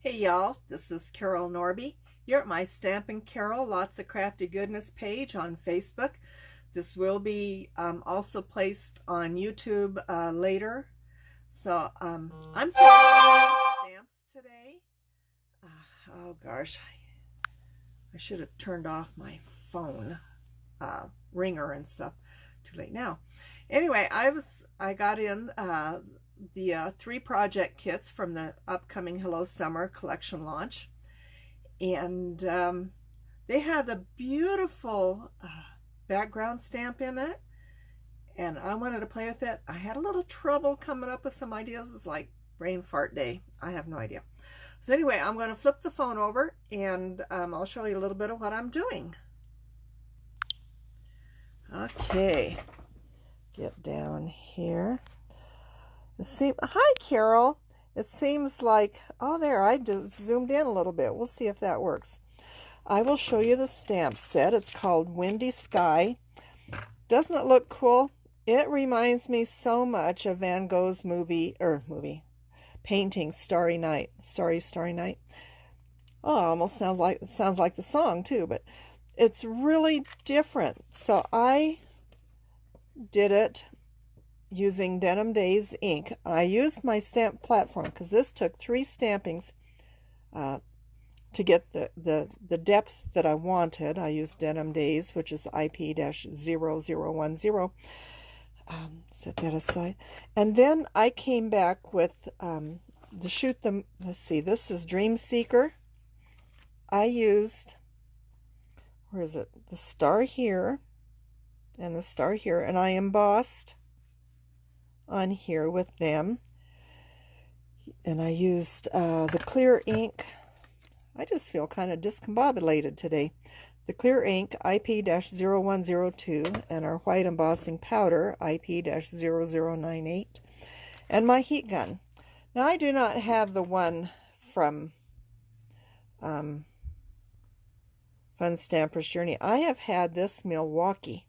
Hey y'all, this is Carol Norby. You're at my Stampin' Carol Lots of Crafty Goodness page on Facebook. This will be also placed on YouTube later. So I'm putting stamps today. Oh gosh, I should have turned off my phone ringer and stuff. Too late now. Anyway, I got in the 3 project kits from the upcoming Hello Summer collection launch, and they had a beautiful background stamp in it, and I wanted to play with it. I had a little trouble coming up with some ideas. It's like brain fart day. I have no idea. So anyway, I'm going to flip the phone over, and I'll show you a little bit of what I'm doing. Okay, get down here. Hi, Carol. It seems like, oh, there, I just zoomed in a little bit. We'll see if that works. I will show you the stamp set. It's called Windy Sky. Doesn't it look cool? It reminds me so much of Van Gogh's painting, Starry Night. Starry Night. Oh, almost sounds like the song too, but it's really different. So I did it using Denim Days ink. I used my stamp platform because this took 3 stampings to get the depth that I wanted. I used Denim Days, which is IP-0010. Set that aside. And then I came back with let's see, this is Dream Seeker. I used, where is it? The star here and the star here, and I embossed on here with them, and I used the clear ink. I just feel kind of discombobulated today. The clear ink IP-0102 and our white embossing powder IP-0098 and my heat gun. Now I do not have the one from Fun Stamper's Journey. I have had this Milwaukee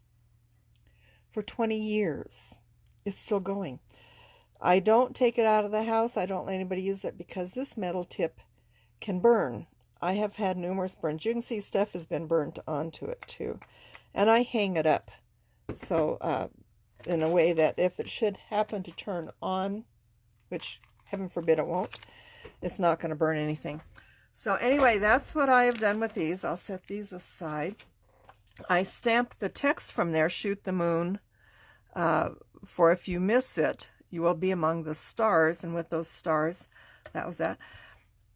for 20 years. It's still going. I don't take it out of the house. I don't let anybody use it because this metal tip can burn. I have had numerous burns. You can see stuff has been burnt onto it too. And I hang it up so in a way that if it should happen to turn on, which heaven forbid it won't, it's not going to burn anything. So anyway, that's what I have done with these. I'll set these aside. I stamped the text from there, Shoot the Moon, for if you miss it, you will be among the stars. And with those stars, that was that.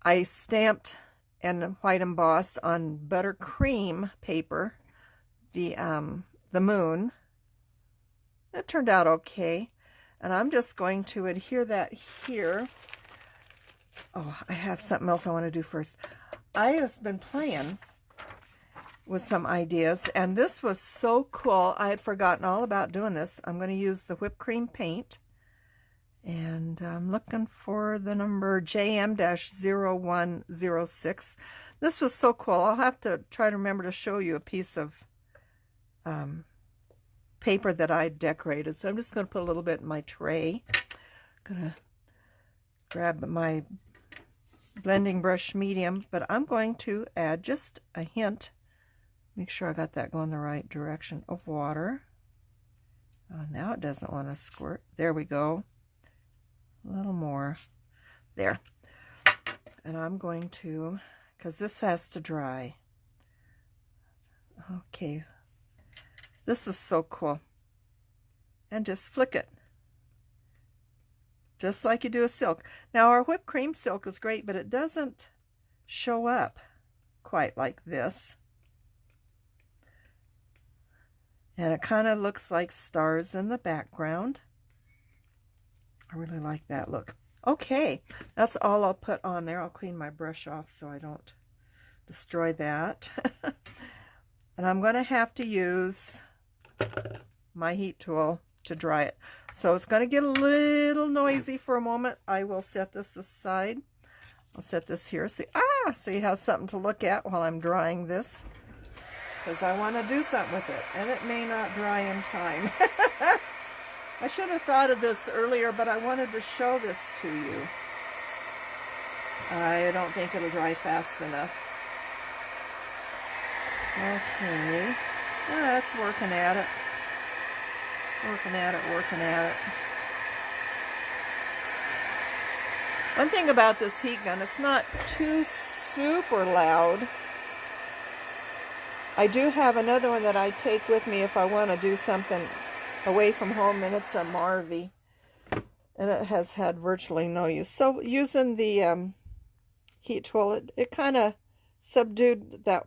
I stamped and white embossed on buttercream paper the moon. It turned out okay. And I'm just going to adhere that here. Oh, I have something else I want to do first. I have been playing with some ideas, and this was so cool. I had forgotten all about doing this. I'm going to use the whipped cream paint, and I'm looking for the number JM-0106. This was so cool. I'll have to try to remember to show you a piece of paper that I decorated. So I'm just going to put a little bit in my tray. I'm going to grab my blending brush medium, but I'm going to add just a hint. Make sure I got that going the right direction of water. Oh, now it doesn't want to squirt. There we go. A little more. There. And I'm going to, because this has to dry. Okay. This is so cool. And just flick it. Just like you do a silk. Now our whipped cream silk is great, but it doesn't show up quite like this. And it kind of looks like stars in the background. I really like that look. Okay, that's all I'll put on there. I'll clean my brush off so I don't destroy that. And I'm going to have to use my heat tool to dry it. So it's going to get a little noisy for a moment. I will set this aside. I'll set this here. See you have something to look at while I'm drying this, because I want to do something with it, and it may not dry in time. I should have thought of this earlier, but I wanted to show this to you. I don't think it'll dry fast enough. Okay. That's working at it. Working at it, working at it. One thing about this heat gun, it's not too super loud. I do have another one that I take with me if I want to do something away from home, and it's a Marvy. And it has had virtually no use. So using the heat tool, it kind of subdued that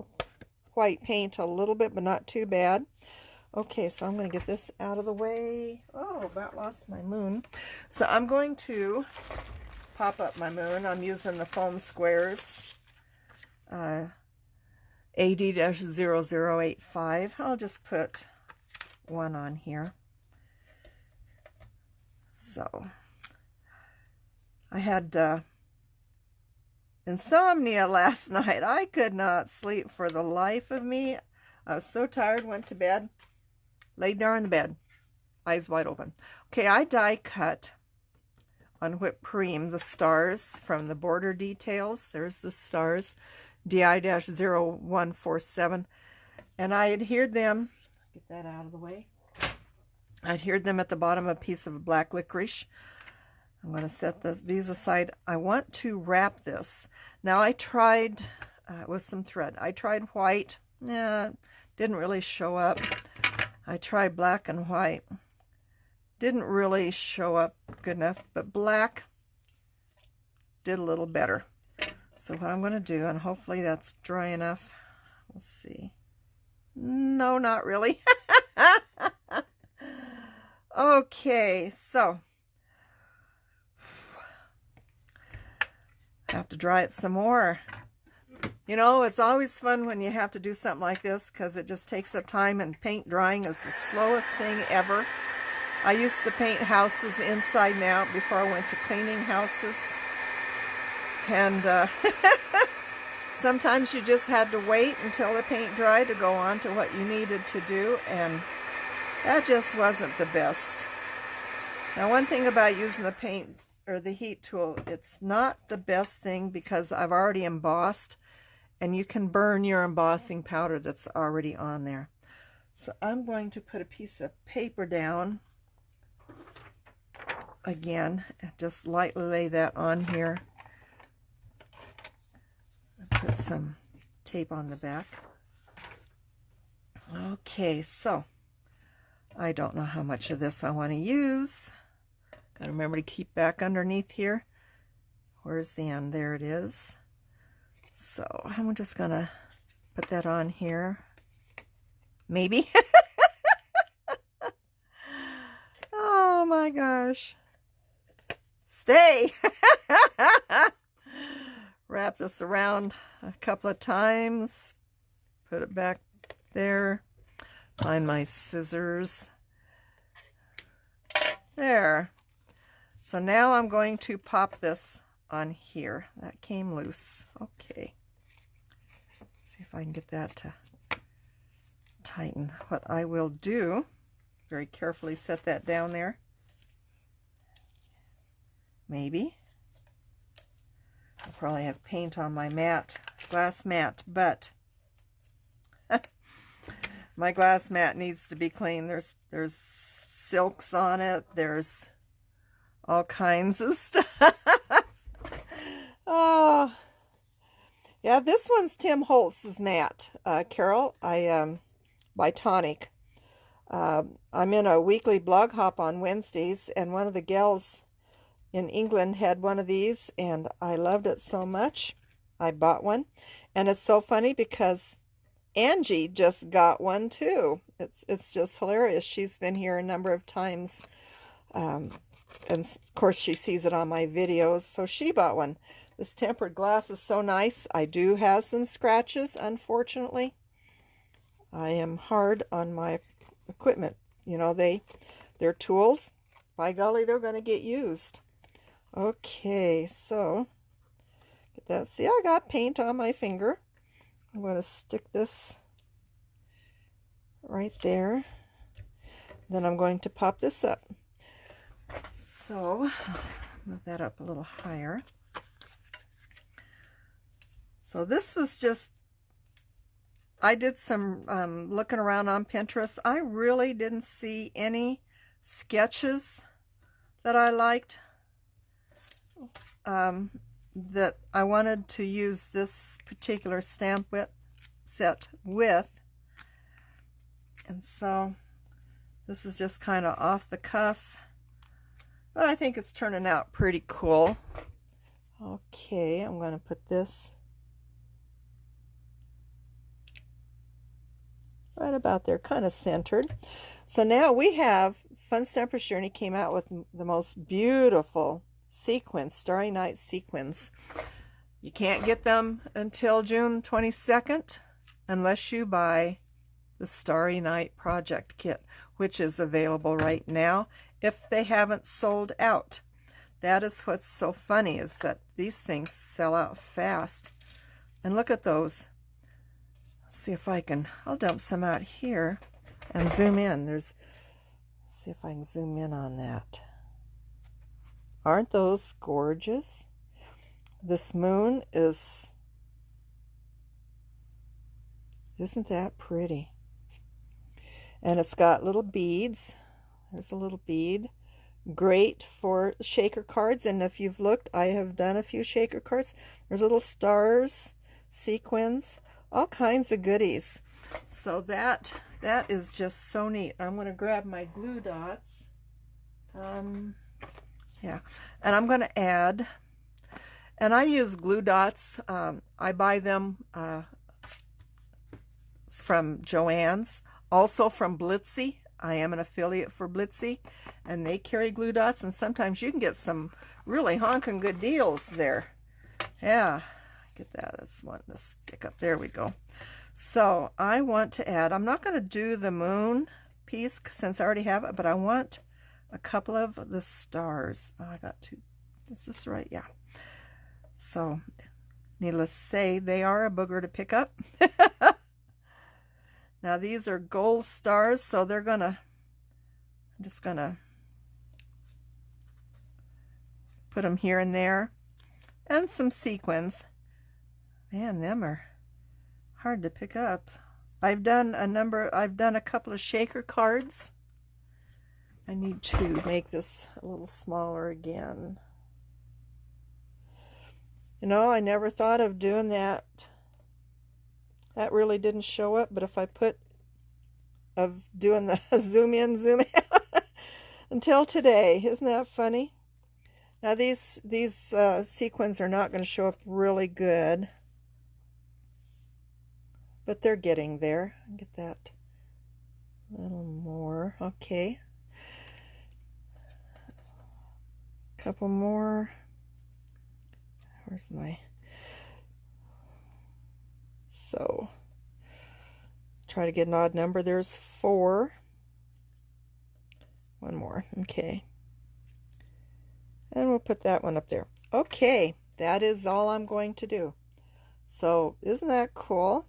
white paint a little bit, but not too bad. Okay, so I'm going to get this out of the way. Oh, about lost my moon. So I'm going to pop up my moon. I'm using the foam squares. AD-0085. I'll just put one on here. So I had insomnia last night. I could not sleep for the life of me. I was so tired, went to bed, laid there in the bed, eyes wide open. Okay, I die cut on whipped cream the stars from the border details. There's the stars, DI-0147, and I adhered them, get that out of the way, I adhered them at the bottom of a piece of black licorice. I'm going to set these aside. I want to wrap this. Now I tried with some thread. I tried white. Yeah, didn't really show up. I tried black and white. Didn't really show up good enough, but black did a little better. So what I'm going to do, and hopefully that's dry enough. We'll see. No, not really. Okay, so have to dry it some more. You know, it's always fun when you have to do something like this because it just takes up time, and paint drying is the slowest thing ever. I used to paint houses inside and out before I went to cleaning houses. And sometimes you just had to wait until the paint dried to go on to what you needed to do, and that just wasn't the best. Now, one thing about using the paint or the heat tool, it's not the best thing because I've already embossed, and you can burn your embossing powder that's already on there. So I'm going to put a piece of paper down again, and just lightly lay that on here. Put some tape on the back. Okay, so I don't know how much of this I want to use. Gotta remember to keep back underneath here. Where's the end? There it is. So I'm just gonna put that on here. Maybe. Oh my gosh. Stay. Wrap this around a couple of times. Put it back there. Find my scissors. There. So now I'm going to pop this on here. That came loose. Okay. See if I can get that to tighten. What I will do, very carefully set that down there. Maybe. I'll probably have paint on my mat, glass mat, but my glass mat needs to be clean. There's silks on it. There's all kinds of stuff. Oh, yeah, this one's Tim Holtz's mat, Carol. By Tonic. I'm in a weekly blog hop on Wednesdays, and one of the gals in England had one of these, and I loved it so much. I bought one, and it's so funny because Angie just got one too. It's just hilarious. She's been here a number of times, and of course she sees it on my videos, so she bought one. This tempered glass is so nice. I do have some scratches, unfortunately. I am hard on my equipment. You know, they're tools. By golly, they're going to get used. Okay, so get that. See, I got paint on my finger. I'm going to stick this right there. Then I'm going to pop this up. So move that up a little higher. So this was just, I did some looking around on Pinterest. I really didn't see any sketches that I liked that I wanted to use this particular stamp set with. And so this is just kind of off the cuff, but I think it's turning out pretty cool. Okay, I'm going to put this right about there, kind of centered. So now we have Fun Stampers Journey came out with the most beautiful sequins, Starry Night sequins. You can't get them until June 22nd unless you buy the Starry Night Project Kit, which is available right now if they haven't sold out. That is what's so funny, is that these things sell out fast. And look at those. Let's see if I can, I'll dump some out here and zoom in. Let's see if I can zoom in on that. Aren't those gorgeous? This moon isn't that pretty? And it's got little beads. There's a little bead. Great for shaker cards, and if you've looked, I have done a few shaker cards. There's little stars, sequins, all kinds of goodies. So that is just so neat. I'm going to grab my glue dots. Yeah, and I'm going to add, and I use glue dots. I buy them from Joann's, also from Blitzy. I am an affiliate for Blitzy, and they carry glue dots, and sometimes you can get some really honking good deals there. Yeah, get that. That's one to stick up. There we go. So I want to add, I'm not going to do the moon piece since I already have it, but I want a couple of the stars. Oh, I got two. Is this right? Yeah. So needless to say, they are a booger to pick up. Now these are gold stars, so they're gonna, I'm just gonna put them here and there, and some sequins. Man, them are hard to pick up. I've done a couple of shaker cards. I need to make this a little smaller again. You know, I never thought of doing that. That really didn't show up, but if I doing the zoom in, zoom out until today. Isn't that funny? Now these sequins are not going to show up really good, but they're getting there. Get that a little more. Okay. Couple more. Where's my... So, try to get an odd number. There's 4. One more. Okay. And we'll put that one up there. Okay, that is all I'm going to do. So, isn't that cool?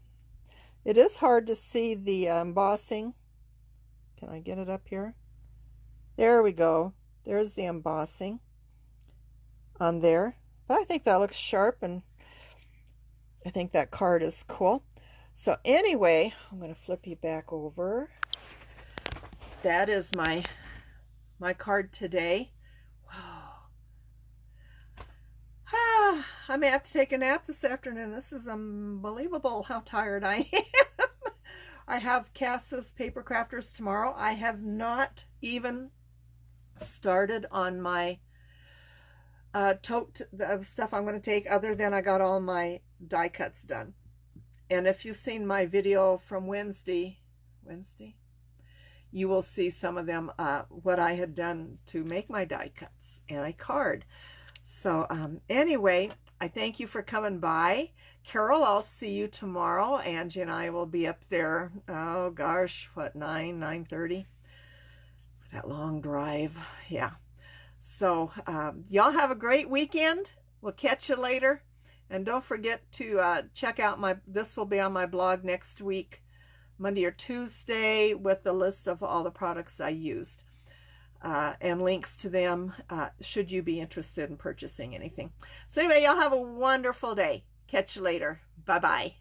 It is hard to see the embossing. Can I get it up here? There we go. There's the embossing on there. But I think that looks sharp, and I think that card is cool. So anyway, I'm going to flip you back over. That is my card today. Wow. I may have to take a nap this afternoon. This is unbelievable how tired I am. I have Cass's Paper Crafters tomorrow. I have not even started on my tote of stuff I'm going to take, other than I got all my die cuts done. And if you've seen my video from Wednesday, you will see some of them, what I had done to make my die cuts and a card. So anyway, I thank you for coming by. Carol, I'll see you tomorrow. Angie and I will be up there, oh gosh, what, 9:30? That long drive, yeah. So y'all have a great weekend. We'll catch you later. And don't forget to check out this will be on my blog next week, Monday or Tuesday, with the list of all the products I used and links to them should you be interested in purchasing anything. So anyway, y'all have a wonderful day. Catch you later. Bye-bye.